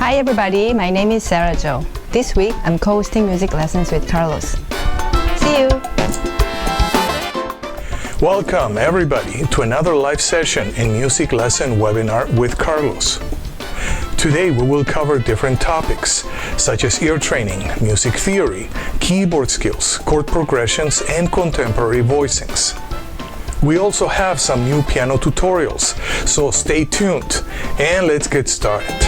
Hi everybody, my name is Sera Jo. This week I'm co-hosting music lessons with Carlos. See you! Welcome everybody to another live session and music lesson webinar with Carlos. Today we will cover different topics such as ear training, music theory, keyboard skills, chord progressions, and contemporary voicings. We also have some new piano tutorials, so stay tuned and let's get started.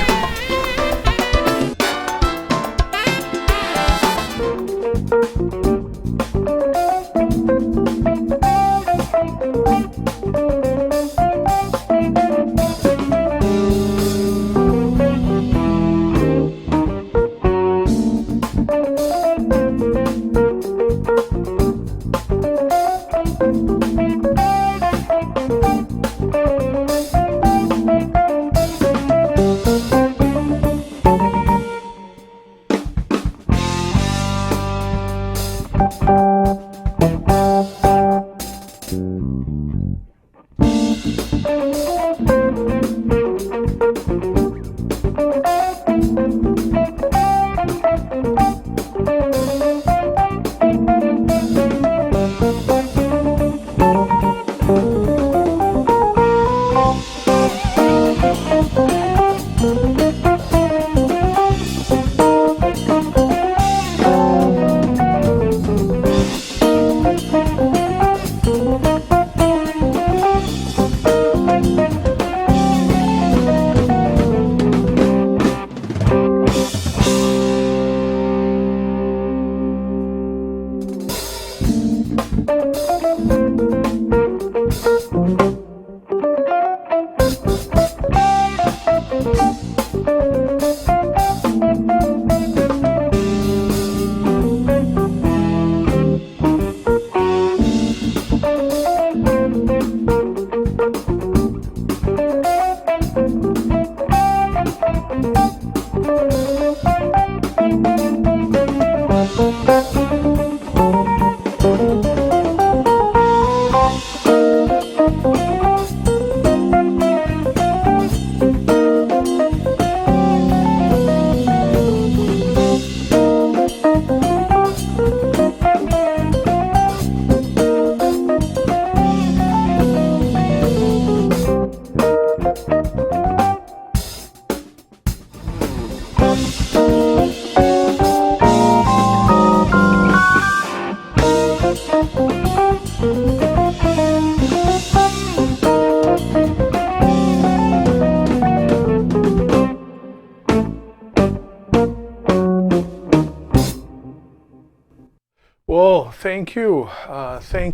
Well, thank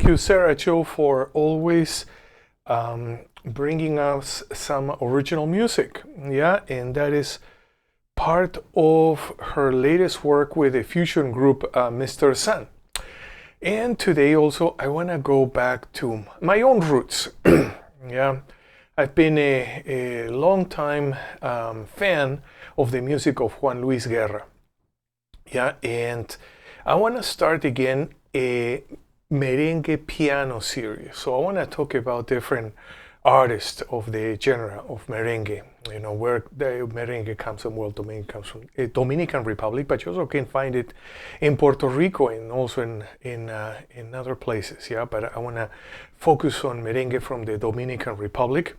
you, Sera Jo, for always bringing us some original music. Yeah, and that is part of her latest work with the fusion group Mr. Sun. And today also I want to go back to my own roots. Yeah, I've been a long time fan of the music of Juan Luis Guerra. Yeah, and I want to start again a Merengue Piano series. So I want to talk about different artists of the genre of merengue. You know, where the merengue comes from. Well, Dominican comes from Dominican Republic, but you also can find it in Puerto Rico and also in other places. Yeah, but I want to focus on merengue from the Dominican Republic.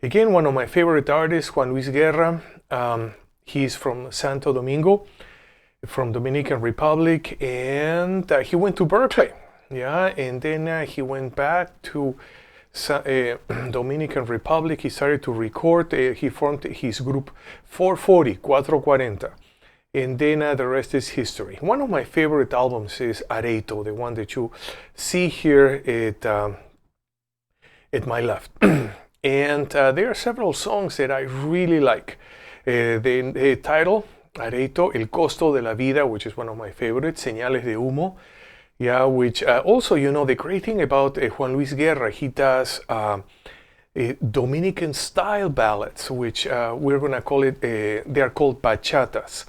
Again, one of my favorite artists, Juan Luis Guerra. He's from Santo Domingo, from Dominican Republic, and he went to Berkeley. Yeah, and then he went back to Dominican Republic. He started to record. He formed his group 440, and then the rest is history. One of my favorite albums is Areito, the one that you see here at my left. And there are several songs that I really like. The title, Areito, El Costo de la Vida, which is one of my favorites, Señales de Humo. Yeah, which also, you know, the great thing about Juan Luis Guerra, he does Dominican style ballads, which we're going to call it, they are called bachatas.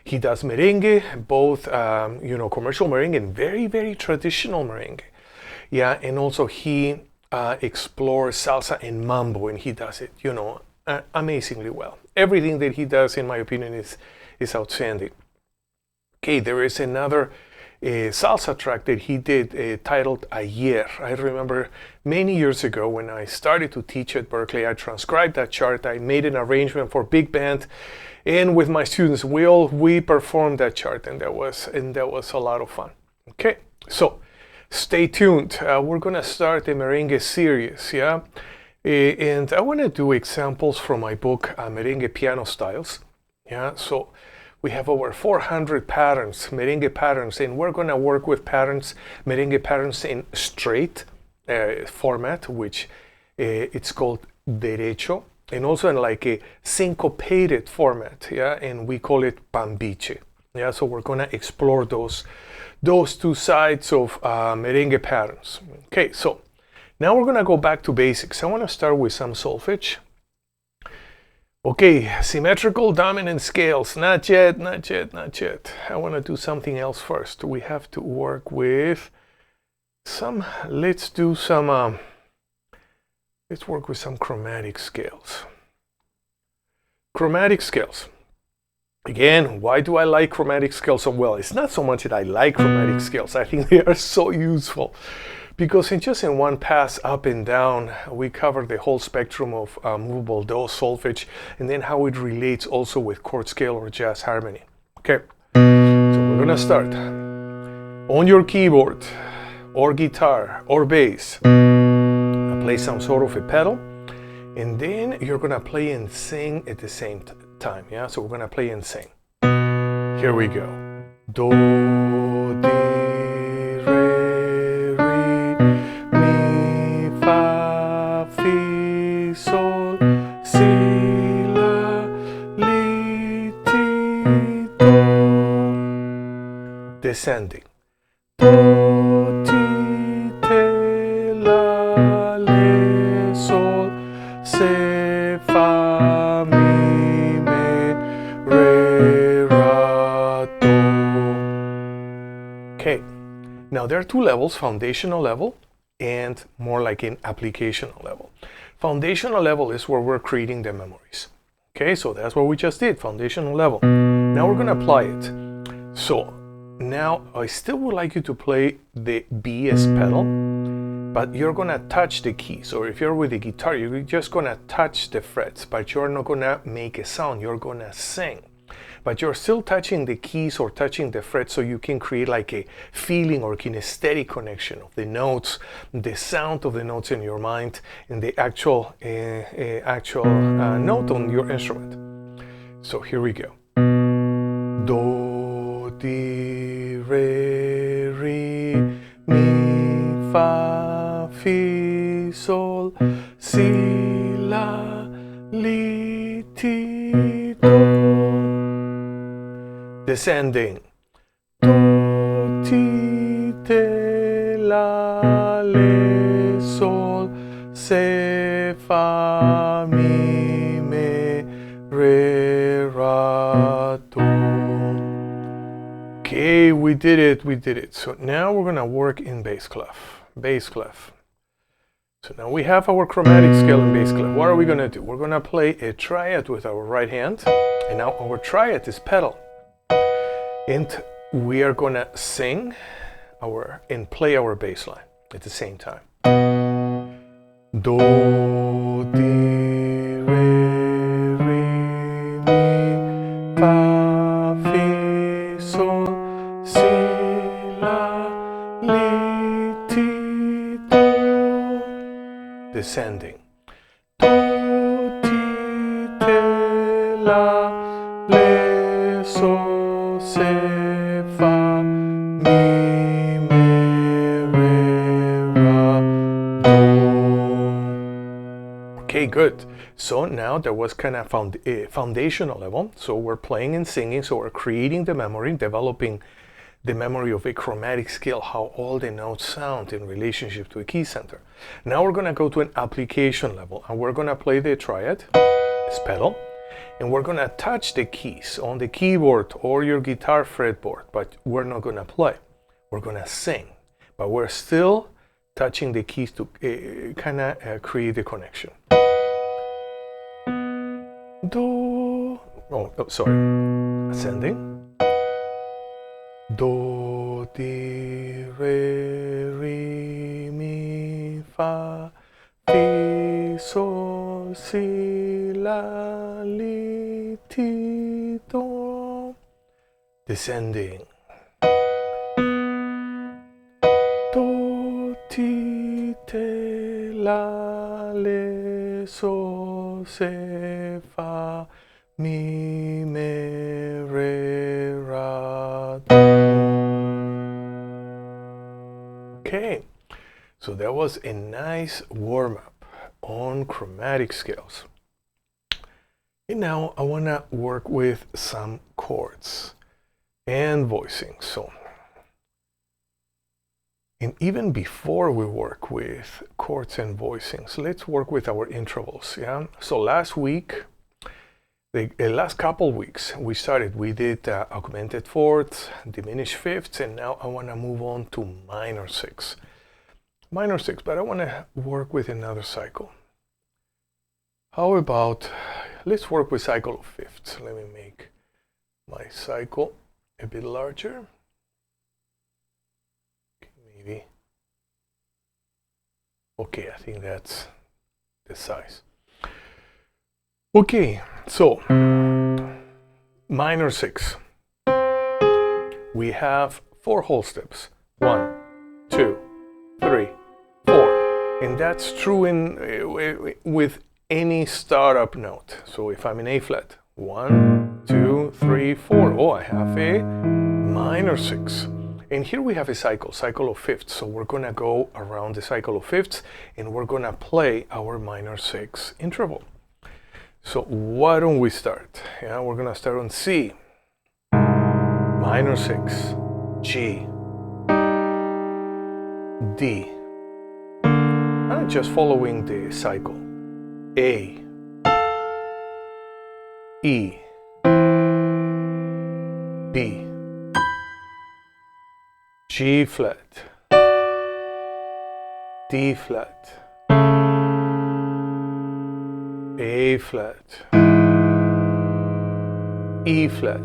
He does merengue, both, commercial merengue and very, very traditional merengue. Yeah, and also he explores salsa and mambo, and he does it, amazingly well. everything that he does, in my opinion, is outstanding. Okay, there is another salsa track that he did titled Ayer. I remember many years ago when I started to teach at Berkeley, I transcribed that chart, I made an arrangement for big band, and with my students we performed that chart, and that was a lot of fun. Okay, so stay tuned. We're gonna start the merengue series, yeah, and I want to do examples from my book Merengue Piano Styles, yeah. So we have over 400 patterns, merengue patterns, and we're going to work with patterns, merengue patterns in straight format, which it's called derecho, and also in like a syncopated format, yeah, and we call it pambiche, yeah. So we're going to explore those two sides of merengue patterns. Okay, so now we're going to go back to basics. I want to start with some solfege. Okay, symmetrical dominant scales, not yet. I want to do something else first. We have to work with let's work with some chromatic scales. Chromatic scales. Again, why do I like chromatic scales so well? It's not so much that I like chromatic scales. I think they are so useful, because in one pass up and down, we cover the whole spectrum of movable do, solfege, and then how it relates also with chord scale or jazz harmony. Okay, so we're gonna start. On your keyboard, or guitar, or bass, play some sort of a pedal, and then you're gonna play and sing at the same time, yeah? So we're gonna play and sing. Here we go. Do, di, sol, si, la, li, ti, do. Descending. Do, ti, te, la, le, sol, se, fa, mi, me, re, ra, do. Okay, now there are two levels, foundational level and more like an applicational level. Foundational level is where we're creating the memories. Okay, so that's what we just did, foundational level. Now we're going to apply it. So now I still would like you to play the BS pedal, but you're going to touch the keys. Or if you're with the guitar, you're just going to touch the frets, but you're not going to make a sound, you're going to sing. But you're still touching the keys or touching the frets, so you can create like a feeling or kinesthetic connection of the notes, the sound of the notes in your mind, and the actual note on your instrument. So here we go. Do, di, re, mi, fa, fi, sol, si, la, li, ti, do. Descending. Do, ti, te, la, le, sol, se, fa, mi, me, re, ra, do. Okay, we did it. So now we're gonna work in bass clef. So now we have our chromatic scale in bass clef. What are we gonna do? We're gonna play a triad with our right hand, and now our triad is pedal. And we are gonna sing and play our bass line at the same time. Do, di, re, mi, fa, fi, sol, si, la, li, ti, do. Descending. Do, ti, te, la, le, sol, se, fa, mi, me, re, ra, do. Okay, good. So now there was kind of foundational level. So we're playing and singing. So we're creating the memory, developing the memory of a chromatic scale, how all the notes sound in relationship to a key center. Now we're going to go to an application level, and we're going to play the triad, this pedal, and we're going to touch the keys on the keyboard or your guitar fretboard, but we're not going to play. We're going to sing, but we're still touching the keys to kind of create the connection. Do, sorry, ascending. Do, di, re, mi, fa, fi, sol, si, la, li, ti, do. Descending. Do, ti, te, la, le, sol, se, fa, mi, me, re, ra, do. Okay, so that was a nice warm-up on chromatic scales. And now I want to work with some chords and voicings. So, and even before we work with chords and voicings, let's work with our intervals. Yeah. So last week, the last couple weeks, we did augmented fourths, diminished fifths, and now I want to move on to minor six. Minor six, but I want to work with another cycle. How about, let's work with cycle of fifths. Let me make my cycle a bit larger. Maybe. Okay, I think that's the size. Okay, so minor six. We have 4 whole steps. 1, 2, 3, 4. And that's true with any startup note. So if I'm in A flat, 1, 2, 3, 4. Oh, I have a minor 6. And here we have a cycle of fifths. So we're going to go around the cycle of fifths and we're going to play our minor 6 interval. So why don't we start? Yeah, we're going to start on C, minor 6, G, D. I'm just following the cycle. A, E, B, G flat, D flat, A flat, E flat,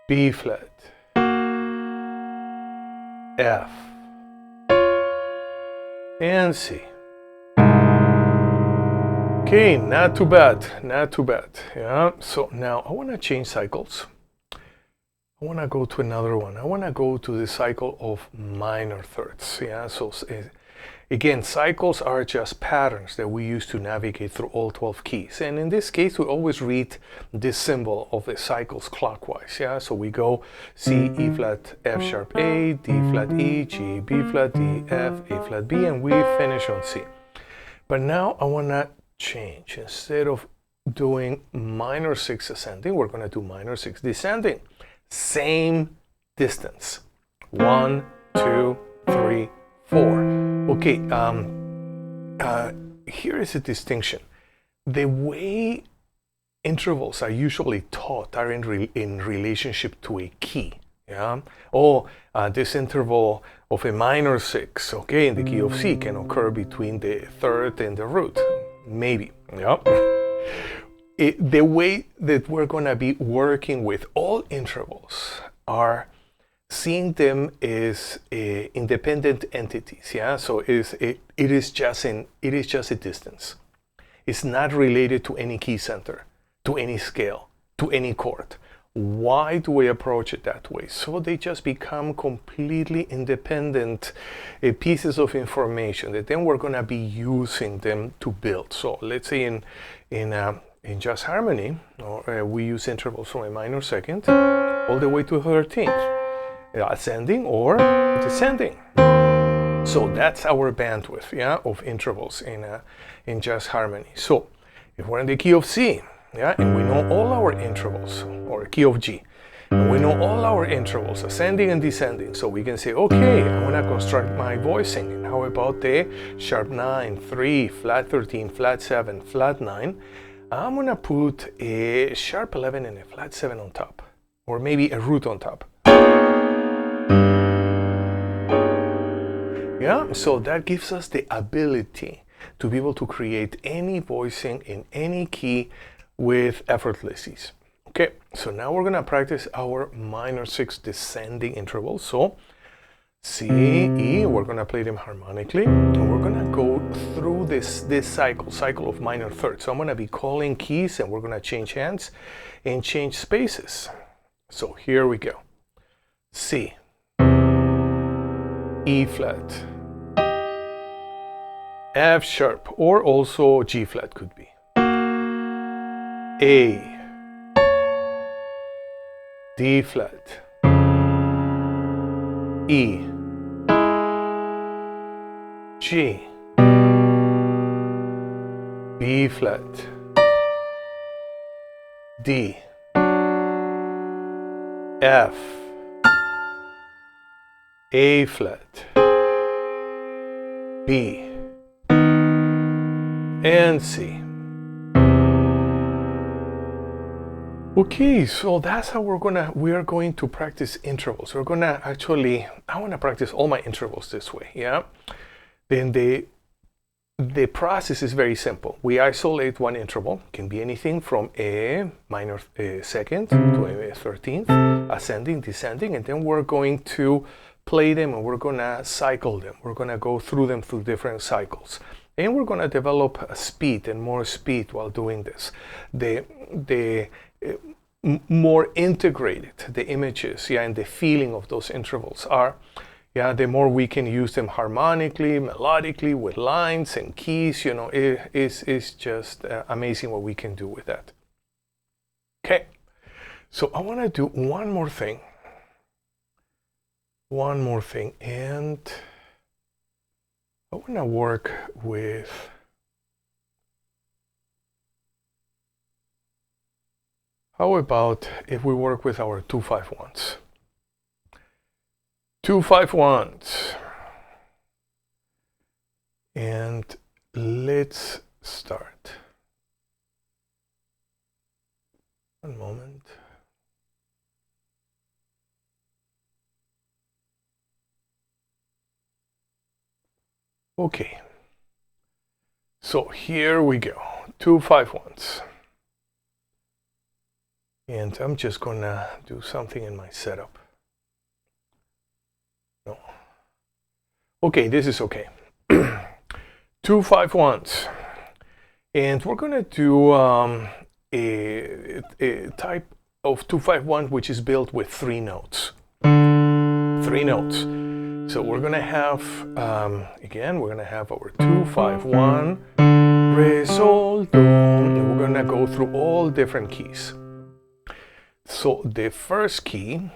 B flat, F, and C. Okay, not too bad, not too bad. Yeah, so now I want to change cycles. I want to go to another one. I want to go to the cycle of minor thirds. Yeah, so again, cycles are just patterns that we use to navigate through all 12 keys. And in this case, we always read this symbol of the cycles clockwise. Yeah, so we go C, E flat, F sharp A, D flat E, G, B flat D, F, A flat B, and we finish on C. But now I want to change. Instead of doing minor 6 ascending, we're going to do minor 6 descending. Same distance. 1, 2, 3, 4. Okay, here is a distinction. The way intervals are usually taught are in relationship to a key. Yeah. Oh, this interval of a minor 6, okay, in the key of C can occur between the third and the root. Maybe. Yeah. The way that we're going to be working with all intervals are seeing them as independent entities. Yeah. So it is just a distance. It's not related to any key center, to any scale, to any chord. Why do we approach it that way? So they just become completely independent pieces of information that then we're going to be using them to build. So let's say in just harmony, we use intervals from a minor second all the way to 13th, ascending or descending. So that's our bandwidth, yeah, of intervals in just harmony. So if we're in the key of C, yeah, and we know all our intervals, or key of G, and we know all our intervals, ascending and descending, so we can say, okay, I want to construct my voicing. And how about the sharp 9, 3, flat 13, flat 7, flat 9? I'm going to put a sharp 11 and a flat 7 on top, or maybe a root on top. Yeah, so that gives us the ability to be able to create any voicing in any key with effortless ease. Okay, so now we're gonna practice our minor 6 descending intervals. So C, E, we're gonna play them harmonically, and we're gonna go through this cycle of minor thirds. So I'm gonna be calling keys, and we're gonna change hands and change spaces. So here we go. C, E flat, F sharp, or also G flat could be, A, D flat, E, G, B flat, D, F, A flat, B, and C. Okay, so that's how we are going to practice intervals. We're gonna actually, I want to practice all my intervals this way, yeah? Then the process is very simple. We isolate one interval, can be anything from a minor second to a 13th, ascending, descending, and then we're going to play them and we're gonna cycle them. We're gonna go through them through different cycles. And we're gonna develop a speed and more speed while doing this. The more integrated the images, yeah, and the feeling of those intervals are, yeah, the more we can use them harmonically, melodically, with lines and keys, you know, it's just amazing what we can do with that. Okay, so I want to do one more thing, and I want to work with how about if we work with our 2-5-1s? 2-5-1s. And let's start. One moment. Okay. So here we go. 2-5-1s. And I'm just gonna do something in my setup. No. Okay, this is okay. 2-5-1s. And we're gonna do a type of 2-5-1 which is built with 3 notes. 3 notes. So we're gonna have, again, we're gonna have our 2-5-1, Re, Sol, Do, and we're gonna go through all different keys. So the first key,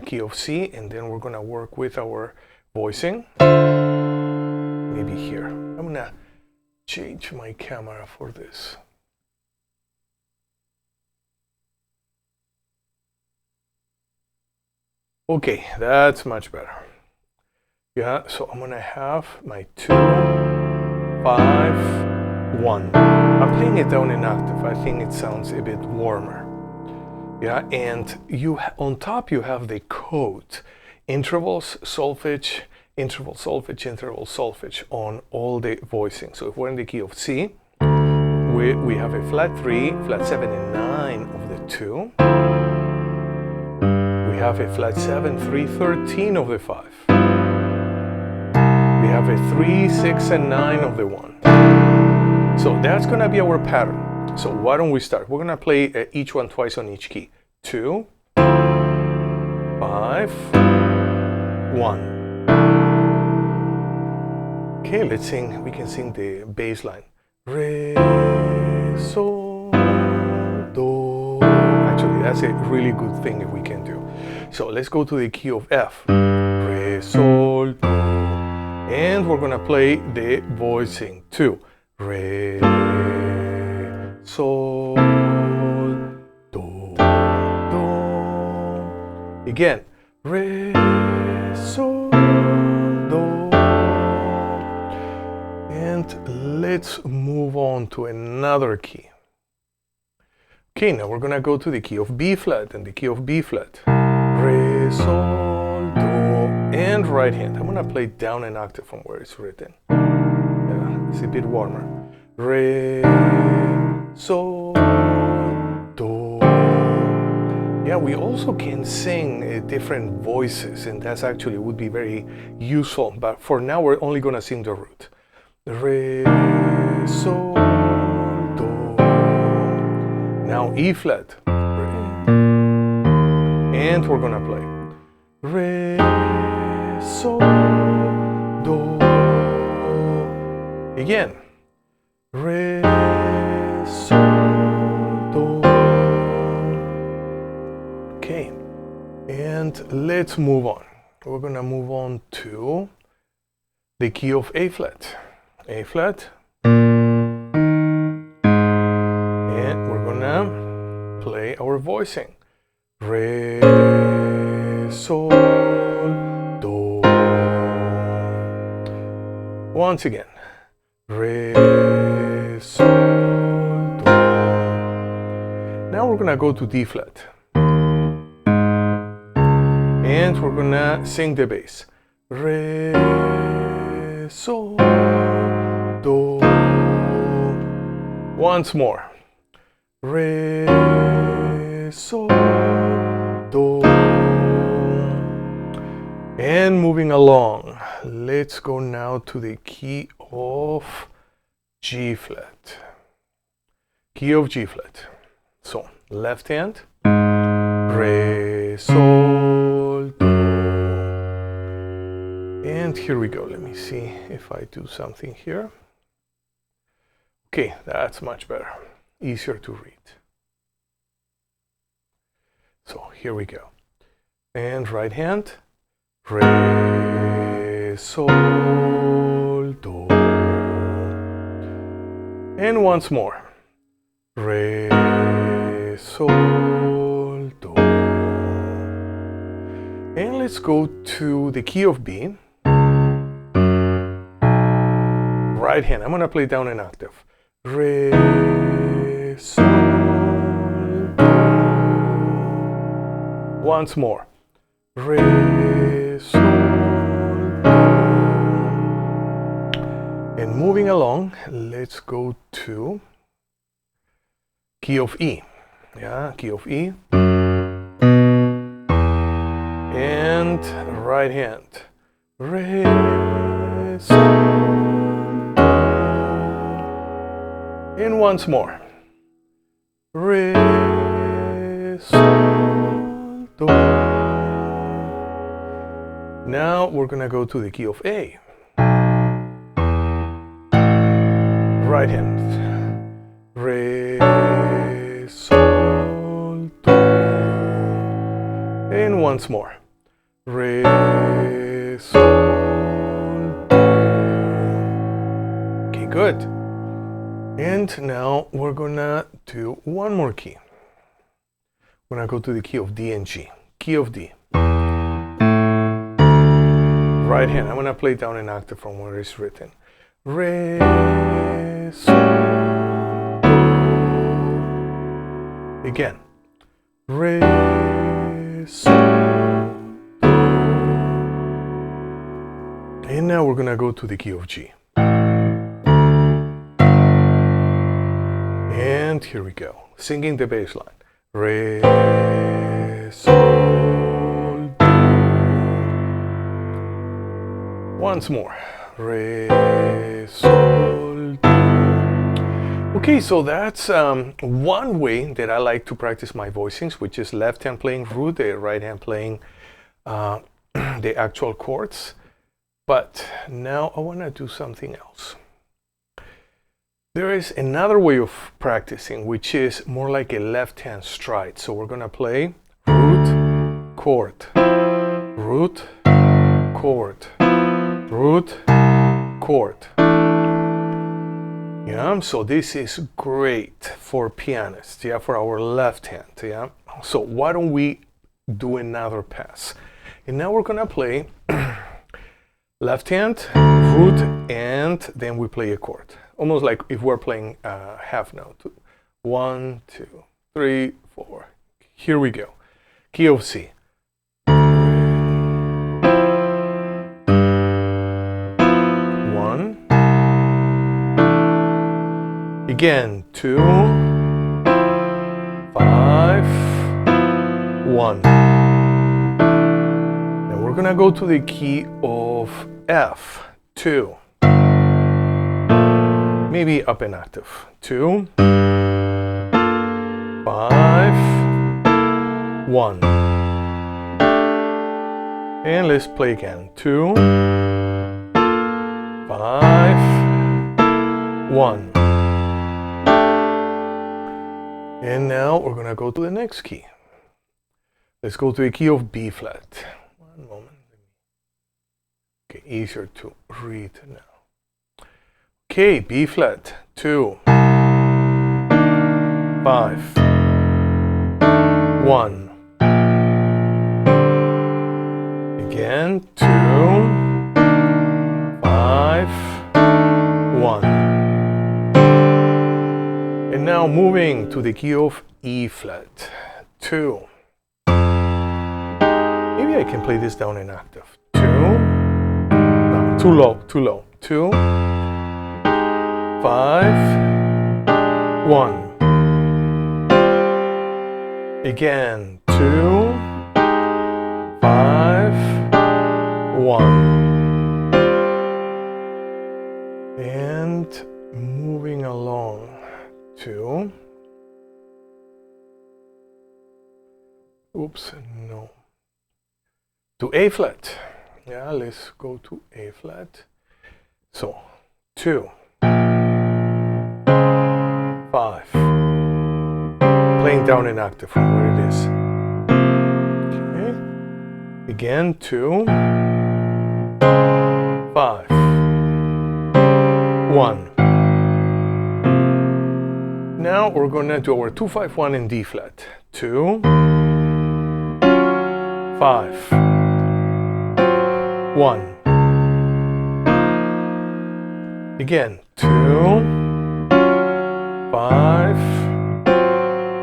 key of C, and then we're gonna work with our voicing. Maybe here. I'm gonna change my camera for this. Okay, that's much better. Yeah, so I'm gonna have my 2-5-1. I'm playing it down in octave. I think it sounds a bit warmer. Yeah, and on top you have the code, intervals, solfege, interval, solfege, interval, solfege on all the voicing. So if we're in the key of C, we have a flat 3, flat 7 and 9 of the 2. We have a flat 7, 3, 13 of the 5. We have a 3, 6 and 9 of the 1. So that's gonna be our pattern. So why don't we start? We're gonna play each one twice on each key. 2, 5, 1. Okay, let's sing. We can sing the bass line. Re, Sol, Do. Actually, that's a really good thing if we can do. So let's go to the key of F. Re, Sol, Do. And we're gonna play the voicing. 2. Re, Sol, Do, Do. Again, Re, Sol, Do. And let's move on to another key. Okay, now we're gonna go to the key of B flat and the key of B flat. Re, Sol, Do, and right hand. I'm gonna play down an octave from where it's written. Yeah, it's a bit warmer. Re, Sol, Yeah, we also can sing different voices, and that's actually would be very useful. But for now, we're only gonna sing the root. Re, sol, do. Now E flat. Re. And we're gonna play. Re, sol, do. Again. Re, sol, do. Okay. And let's move on. We're gonna move on to the key of A flat. A flat. And we're gonna play our voicing. Re, sol, do. Once again. Re, sol, do. Now we're gonna go to D flat. And we're gonna sing the bass. Re, sol, do. Once more. Re, sol, do. And moving along, let's go now to the key of G flat. Key of G flat. So, left hand. Re, sol, do. And here we go. Let me see if I do something here. Okay, that's much better. Easier to read. So here we go. And right hand. Re, sol, do. And once more. Re, sol, do. And let's go to the key of B. Right hand. I'm going to play down an octave. Re, sol, do. Once more. Re, sol, do. And moving along, let's go to key of E. Yeah, key of E. And right hand. Re, sol, do. And once more. Re, sol, do. Now we're gonna go to the key of A. Right hand. Re, sol, do. And once more. Re, sol, do. Okay, good. And now we're gonna do one more key. We're gonna go to the key of D and G. Key of D. Right hand. I'm gonna play down an octave from where it's written. Re, sol, do. Again. Re, sol, do. And now we're gonna go to the key of G. And here we go. Singing the bass line. Re, sol, do. Once more. Re, sol, do. Okay, so that's one way that I like to practice my voicings, which is left hand playing root, the right hand playing the actual chords. But now I want to do something else. There is another way of practicing, which is more like a left hand stride. So we're going to play root, chord, root, chord, root, chord. Yeah, so this is great for pianists, yeah, for our left hand, yeah. So why don't we do another pass? And now we're going to play left hand, root, and then we play a chord. Almost like if we're playing half note. 1, 2, 3, 4. Here we go. Key of C. 1. Again, 2, 5, 1. And we're gonna go to the key of F, 2. Maybe up an octave, 2, 5, 1. And let's play again, 2, 5, 1. And now we're gonna go to the next key. Let's go to the key of B flat. One moment. Okay, easier to read now. Okay, B flat, 2, 5, 1. Again, 2, 5, 1. And now moving to the key of E flat, 2. Maybe I can play this down an octave. 2. No, too low, too low. 2, 5, 1. Again, 2, 5, 1. And moving along to, oops, no, to A flat. Yeah, let's go to A flat. So, 2, 5. Playing down an octave from where it is. Okay. Again, 2, 5, 1. Now we're gonna do our 2, 5, 1 in D flat. 2, 5, 1. Again, 2, 5,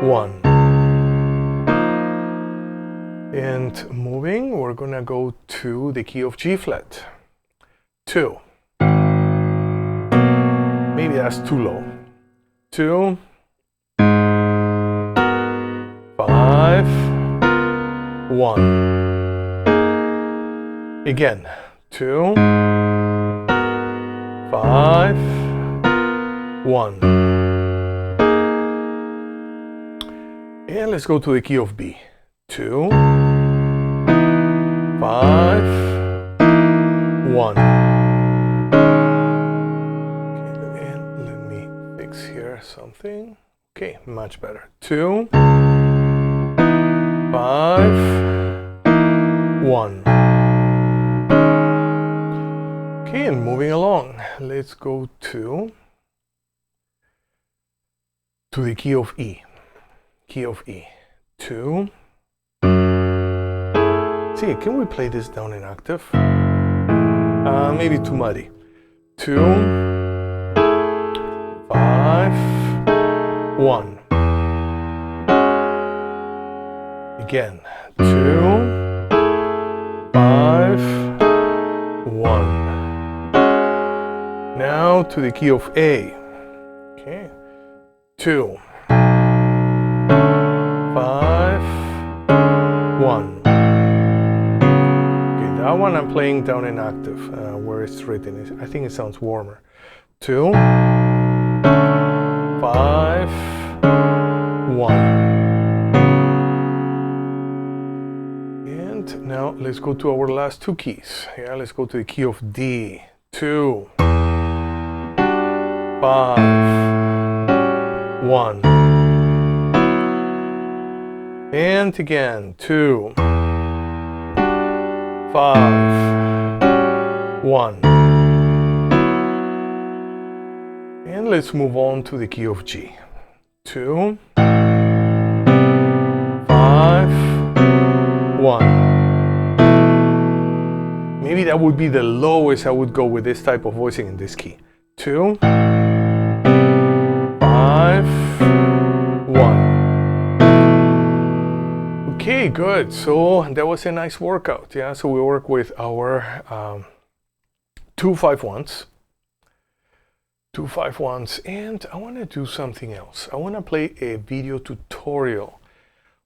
1. And moving, we're gonna go to the key of G flat. 2. Maybe that's too low. 2, 5, 1. Again, 2, 5, 1. And let's go to the key of B. 2, 5, 1. Okay, and let me fix here something. Okay, much better. 2, 5, 1. Okay, and moving along, let's go to the key of E. Key of E. 2. See, can we play this down an octave? Maybe too muddy. 2, 5, 1. Again, 2, 5, 1. Now to the key of A. Okay, 2, 5, 1. Okay, that one I'm playing down an octave where it's written. I think it sounds warmer. 2, 5, 1. And now let's go to our last two keys. Yeah, let's go to the key of D. 2, 5, 1. And again, 2, 5, 1. And let's move on to the key of G. 2, 5, 1. Maybe that would be the lowest I would go with this type of voicing in this key. 2, 5, 1. Okay, good. So that was a nice workout. Yeah, so we work with our 2 5/1s, 2 5/1s, and I want to do something else. I want to play a video tutorial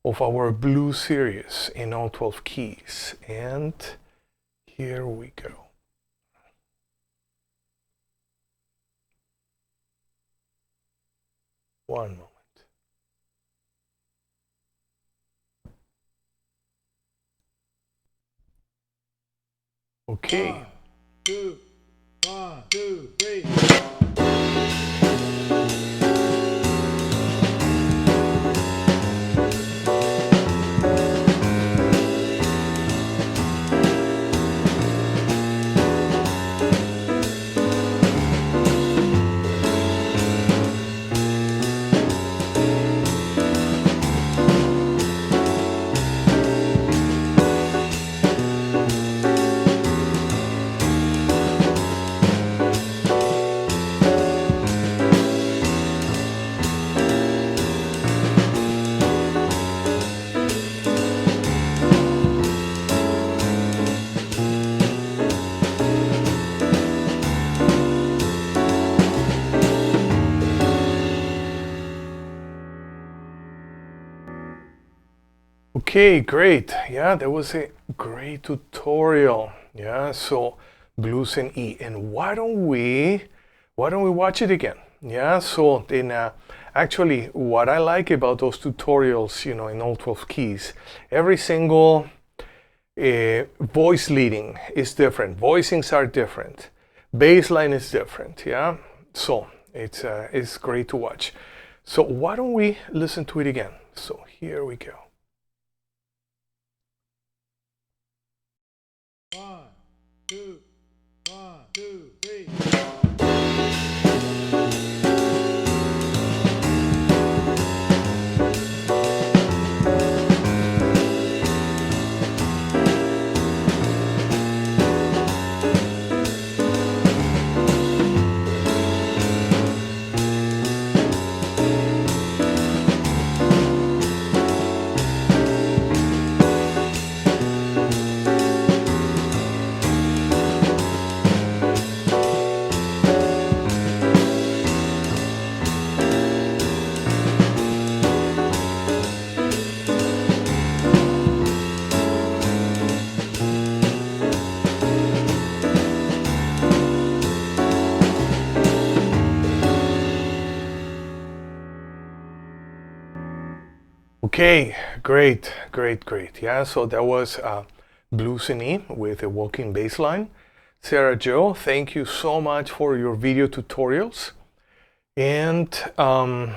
of our blues series in all 12 keys. And here we go. One moment. Okay. 1, 2, 1, 2, 3. Okay, great. Yeah, that was a great tutorial. Yeah, so blues in E. And why don't we watch it again? Yeah, so then actually what I like about those tutorials, you know, in all 12 keys, every single voice leading is different. Voicings are different. Bass line is different. Yeah, so it's great to watch. So why don't we listen to it again? So here we go. 1, 2, 1, 2, 3. Okay, great. Yeah, so that was Blues in E with a walking bass line. Sera Jo, thank you so much for your video tutorials. And I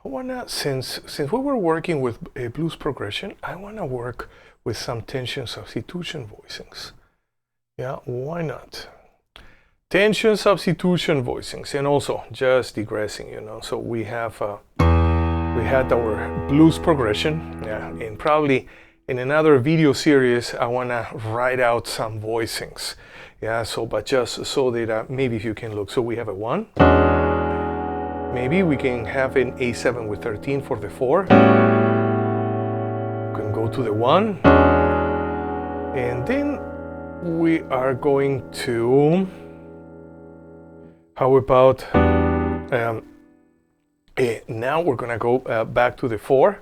wanna, since we were working with a blues progression, I wanna work with some tension substitution voicings. Yeah, why not? Tension substitution voicings, and also just digressing, you know. So we have we had our blues progression, yeah, and probably in another video series I wanna write out some voicings, yeah. So, but just so that maybe if you can look, so we have a 1. Maybe we can have an A7 with 13 for the 4. We can go to the 1, and then we are going to. How about? Now we're gonna go back to the 4.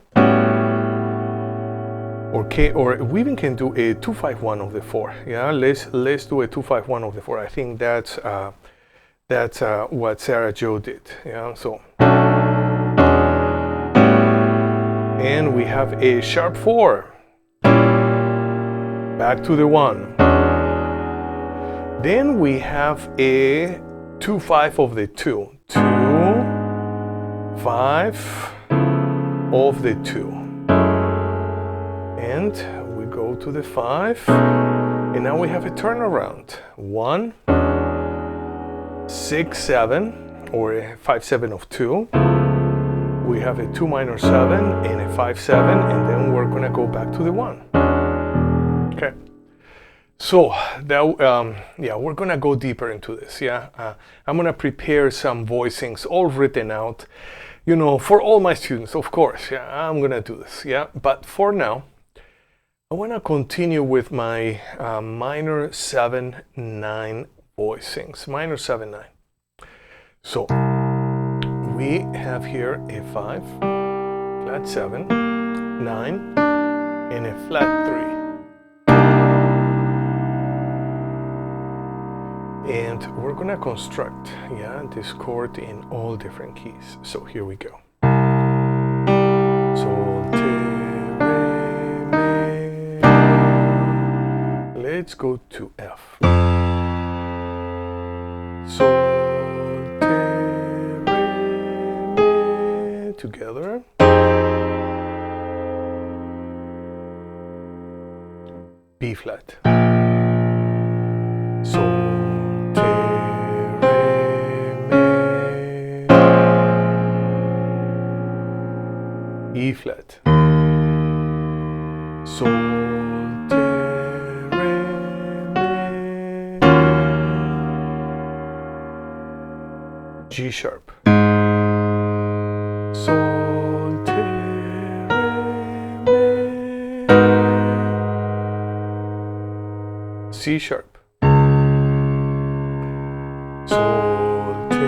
Okay, or we even can do a 2-5-1 of the 4. Yeah, let's do a 2-5-1 of the 4. I think that's what Sera Jo did. Yeah, so and we have a sharp 4. Back to the 1. Then we have a 2-5 of the 2. 2, 5 of the 2. And we go to the 5. And now we have a turnaround. 1, 6, 7, or a 5-7 of 2. We have a 2 minor 7 and a 5-7, and then we're gonna go back to the 1. Okay. So that, yeah, we're gonna go deeper into this. Yeah, I'm gonna prepare some voicings all written out, you know, for all my students, of course. Yeah, I'm gonna do this. Yeah, but for now, I wanna continue with my minor 7-9 voicings. Minor 7-9. So we have here a 5, flat 7. 9, and a flat 3. And we're gonna construct, this chord in all different keys. So here we go. Sol, te, re, mi. Let's go to F. Sol, te, re, mi. Together. B flat. Sol. E flat, Sol, te, re, mi, G sharp, Sol, te, re, mi, C sharp, Sol, te,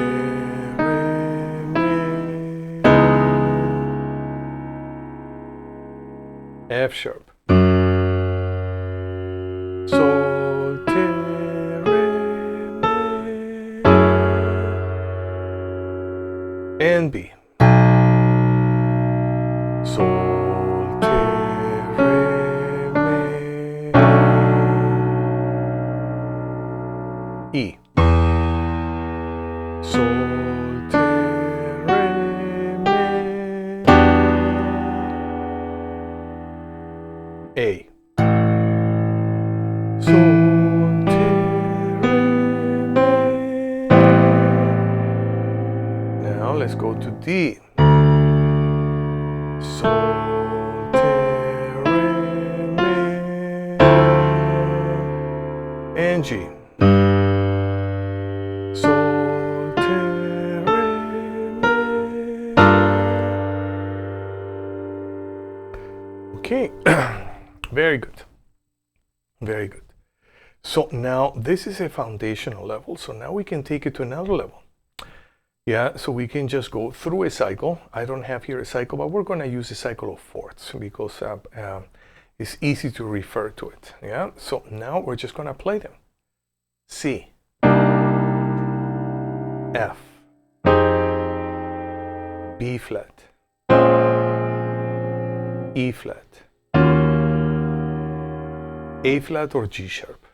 re, mi, F sharp, Sol, te, re, mi, and B. Sol, te, re, mi, E. Sol, te, re, mi, A. Sol, te, re, mi. Now let's go to D. Sol, te, re, mi, and G. Sol, te, re, mi. Okay. Very good. Very good. So now this is a foundational level. So now we can take it to another level. Yeah, so we can just go through a cycle. I don't have here a cycle, but we're going to use a cycle of fourths because it's easy to refer to it. Yeah, so now we're just going to play them. C, F, B flat, E flat, A flat or G sharp,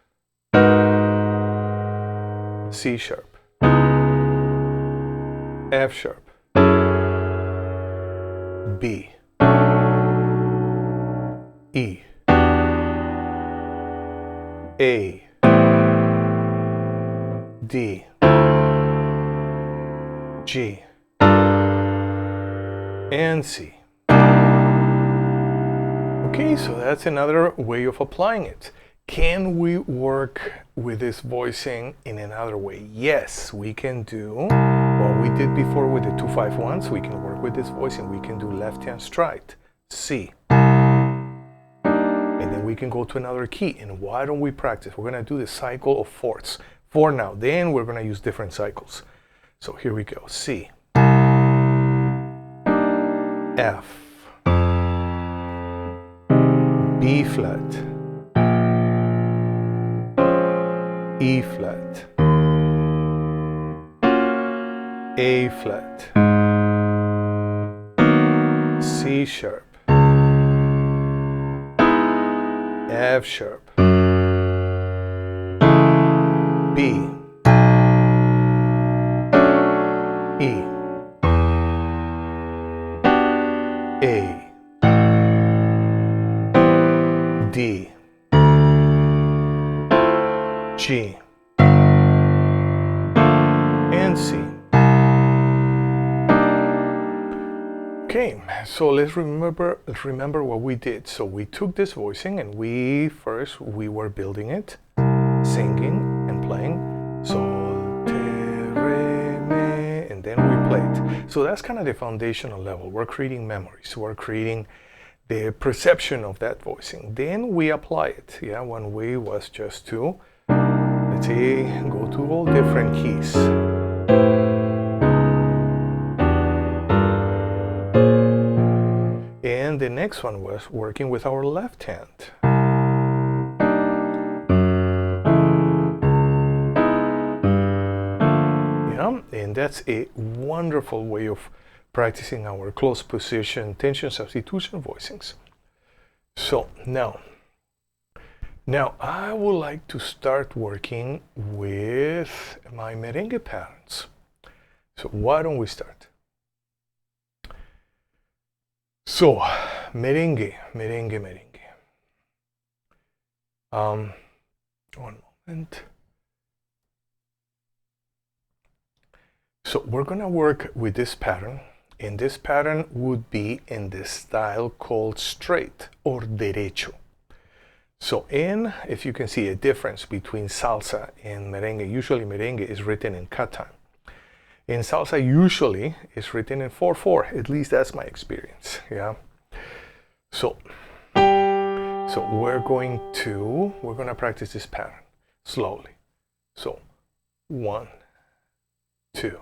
C sharp, F sharp, B, E, A, D, G, and C. Okay, so that's another way of applying it. Can we work with this voicing in another way? Yes, we can do what we did before with the 2-5-1s. We can work with this voicing. We can do left hand stride, C. And then we can go to another key. And why don't we practice? We're going to do the cycle of fourths for now. Then we're going to use different cycles. So here we go. C, F, B flat, E flat, A flat, C sharp, F sharp, B, E, A, D, G, and C. Okay, so let's remember what we did. So we took this voicing and we were building it, singing and playing. Sol, te, re, mi, and then we played. So that's kind of the foundational level. We're creating memories. We're creating the perception of that voicing. Then we apply it. Yeah, one way was just to, let's say, go to all different keys. And the next one was working with our left hand. Yeah, and that's a wonderful way of practicing our close position, tension substitution voicings. So now I would like to start working with my merengue patterns. So why don't we start? So merengue. One moment. So we're gonna work with this pattern, and this pattern would be in the style called straight or derecho. So if you can see a difference between salsa and merengue, usually merengue is written in cut time. In salsa usually is written in 4/4, at least that's my experience, yeah? So we're gonna practice this pattern slowly. So 1, 2.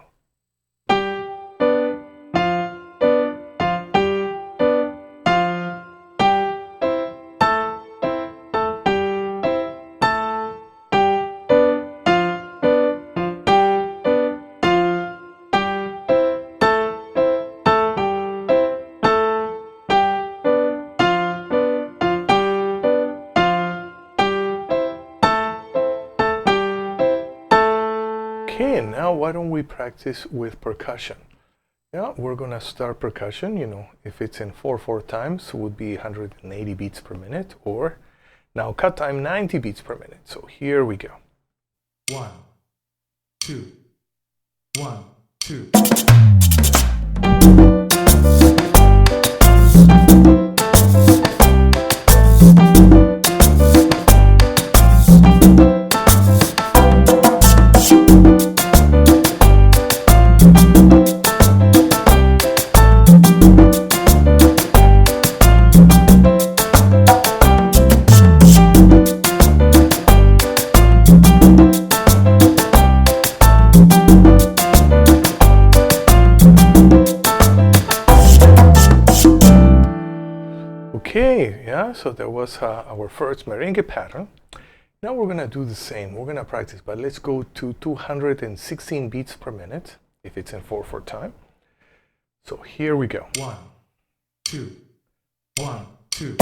Okay, now why don't we practice with percussion? Yeah, we're gonna start percussion, if it's in 4/4 times, it would be 180 beats per minute, or now cut time 90 beats per minute. So here we go. 1, 2, 1, 2. Okay, yeah, so that was our first merengue pattern. Now we're gonna do the same. We're gonna practice, but let's go to 216 beats per minute if it's in 4/4 time. So here we go. 1, 2, 1, 2.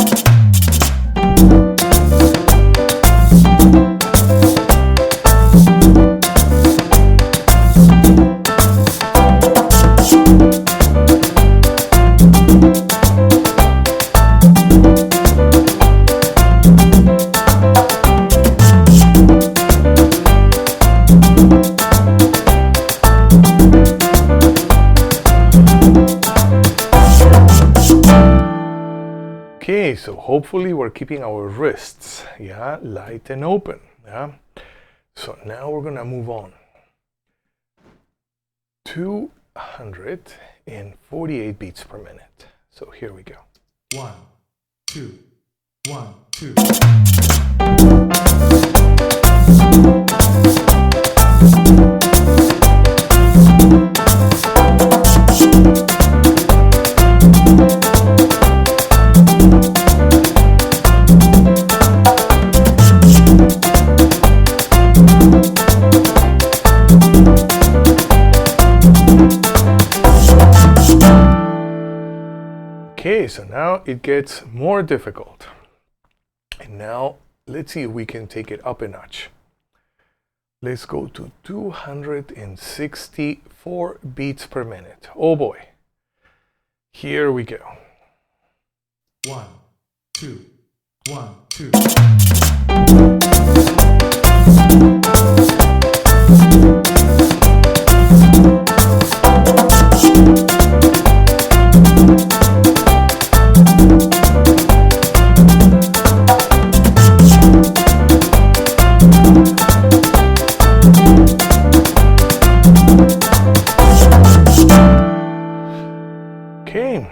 Okay, so hopefully we're keeping our wrists, yeah, light and open, yeah. So now we're gonna move on. 248 beats per minute. So here we go. 1, 2, 1, 2. Okay, so now it gets more difficult. And now let's see if we can take it up a notch. Let's go to 264 beats per minute. Oh boy. Here we go. 1, 2, 1, 2. Okay,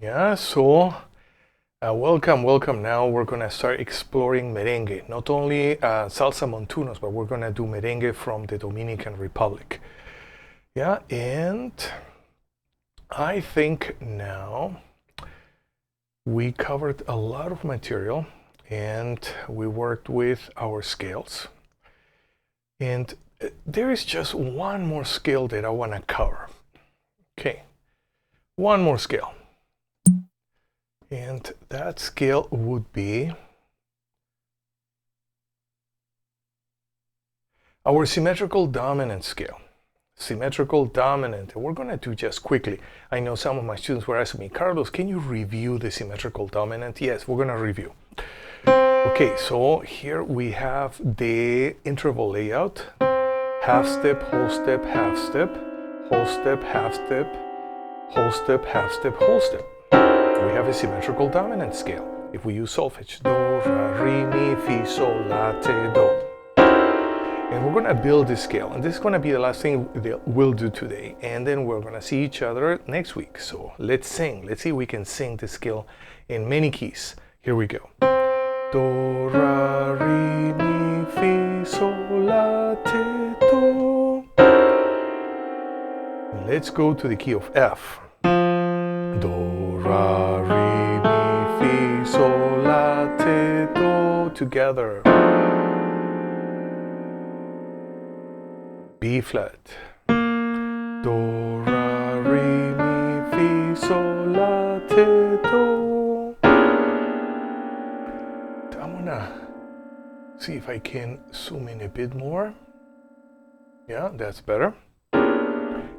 yeah, so welcome. Now we're gonna start exploring merengue, not only salsa montunos, but we're gonna do merengue from the Dominican Republic. Yeah, and I think now we covered a lot of material and we worked with our scales. And there is just one more scale that I want to cover. Okay, one more scale. And that scale would be our symmetrical dominant scale. Symmetrical dominant. And we're going to do just quickly. I know some of my students were asking me, Carlos, can you review the symmetrical dominant? Yes, we're going to review. Okay, so here we have the interval layout. Half step, whole step, half step, whole step, half step, whole step, half step, whole step. We have a symmetrical dominant scale. If we use solfege, do, ra, re, mi, fi, sol, la, te, do. And we're going to build this scale, and this is going to be the last thing that we'll do today. And then we're going to see each other next week. So let's sing. Let's see if we can sing this scale in many keys. Here we go. Do, ra, re, mi, fi, sol, la, te, do. Let's go to the key of F. Do, ra, re, mi, fi, sol, la, te, do. Together. B flat. Do, ra, re, mi, fi, sol, la, te, do. I'm gonna see if I can zoom in a bit more. Yeah, that's better.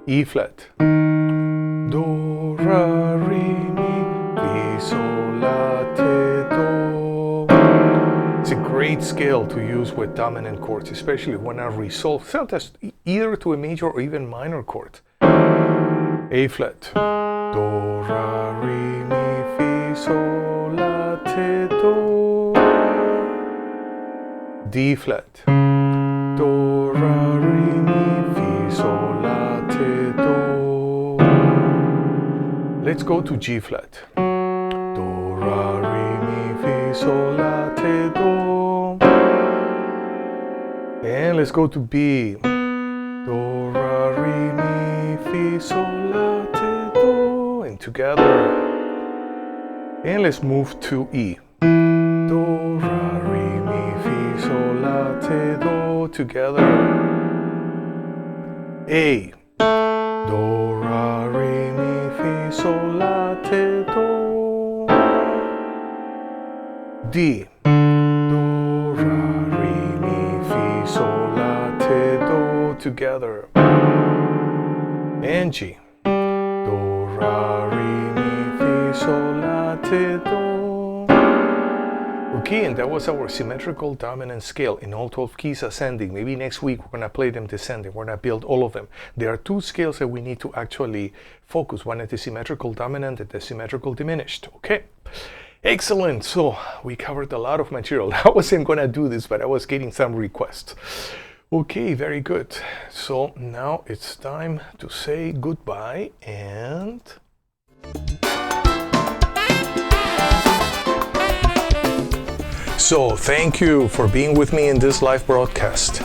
E flat. Do, ra, re, mi, fi, sol, la, te, do. It's a great scale to use with dominant chords, especially when I resolve, sometimes either to a major or even minor chord. A flat. Do, ra, re, mi, fi, sol, la, te, do. D flat. Do, ra, re, mi, fi, sol, la, te, do. Let's go to G flat. Do, ra, re, mi, fi, sol, la, te, do. And let's go to B. Do, ra, re, mi, fi, sol, la, te, do. And together. And let's move to E. Do, ra, re, mi, fi, sol, la, te, do. Together. A. Do, ra, re, mi, fi, sol, la, te, do. D. Do, ra, re, mi, fi, sol, la, te, do. Together. And G. Do, ra, re, mi, fi, sol, la, te, do. Okay, and that was our symmetrical dominant scale in all 12 keys ascending. Maybe next week we're going to play them descending. We're going to build all of them. There are two scales that we need to actually focus. One is the symmetrical dominant and the symmetrical diminished. Okay, excellent. So we covered a lot of material. I wasn't going to do this, but I was getting some requests. Okay, very good. So now it's time to say goodbye and... So, thank you for being with me in this live broadcast.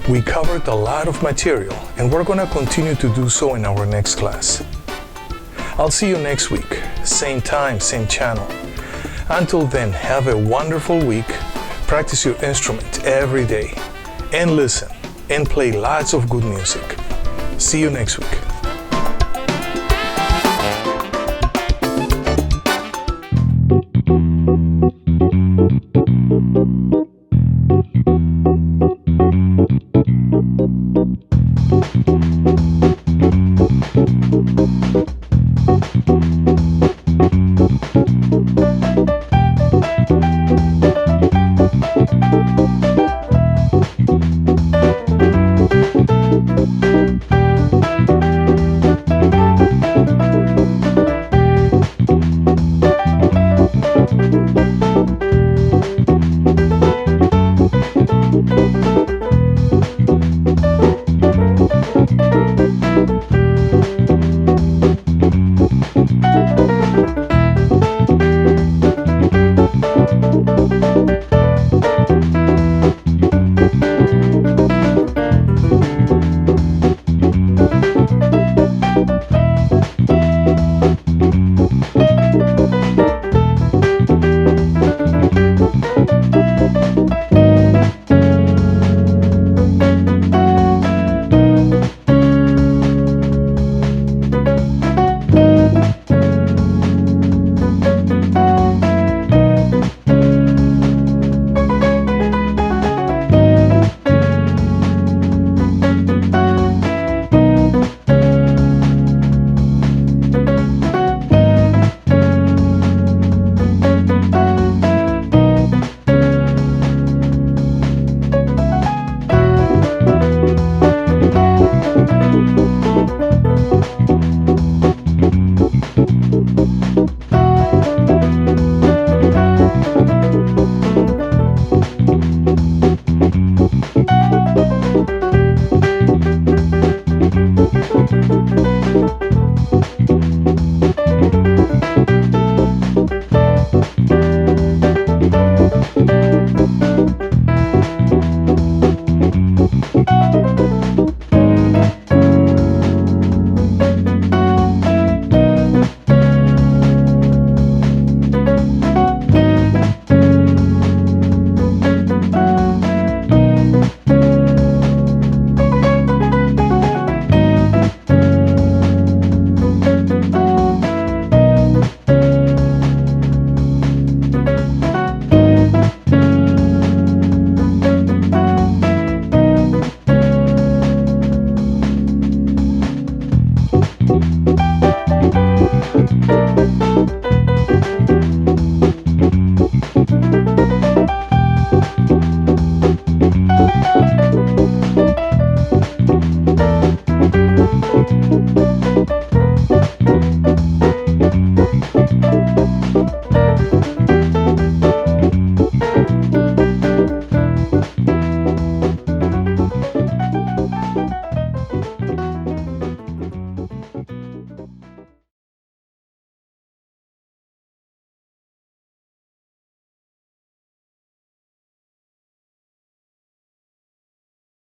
We covered a lot of material and we're going to continue to do so in our next class. I'll see you next week, same time, same channel. Until then, have a wonderful week, practice your instrument every day, and listen and play lots of good music. See you next week.